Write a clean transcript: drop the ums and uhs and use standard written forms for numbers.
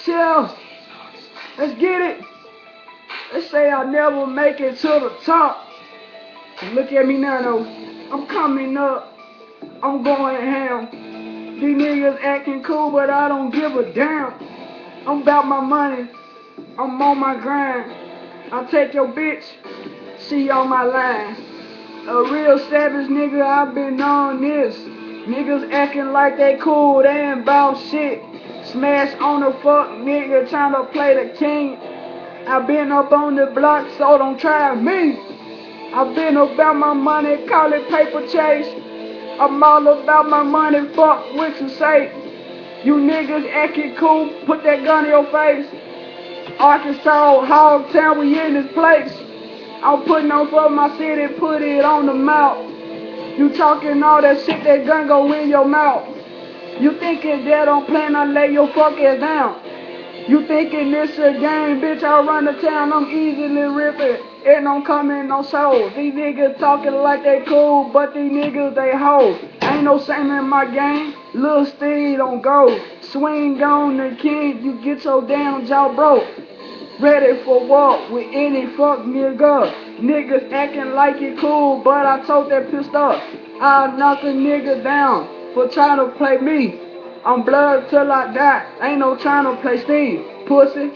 Chill. Let's get it. They say I'll never make it to the top. Look at me now though. I'm coming up. I'm going ham. These niggas acting cool, but I don't give a damn. I'm about my money. I'm on my grind. I'll take your bitch. See on my line. A real savage nigga, I've been on this. Niggas acting like they cool, they ain't bout shit. Smash on the fuck nigga tryna play the king. I been up on the block, so don't try me. I been about my money, call it paper chase. I'm all about my money, fuck what you say. You niggas acting cool, put that gun in your face. Arkansas, Hog Town, we in this place. I'm putting on for my city, put it on the map. You talking all that shit, that gun go in your mouth. You thinking that I'm planning to lay your fuck ass down. You thinking this a game, bitch, I run the town, I'm easily ripping. It don't come in no shows. These niggas talking like they cool, but these niggas they hoes. Ain't no shame in my game, Lil Steve don't go. Swing on the king, you get your damn jaw broke. Ready for war with any fuck nigga. Niggas acting like it cool, but I told that pissed up. I'll knock a nigga down for trying to play me. I'm blood till I die, ain't no trying to play Steve, pussy.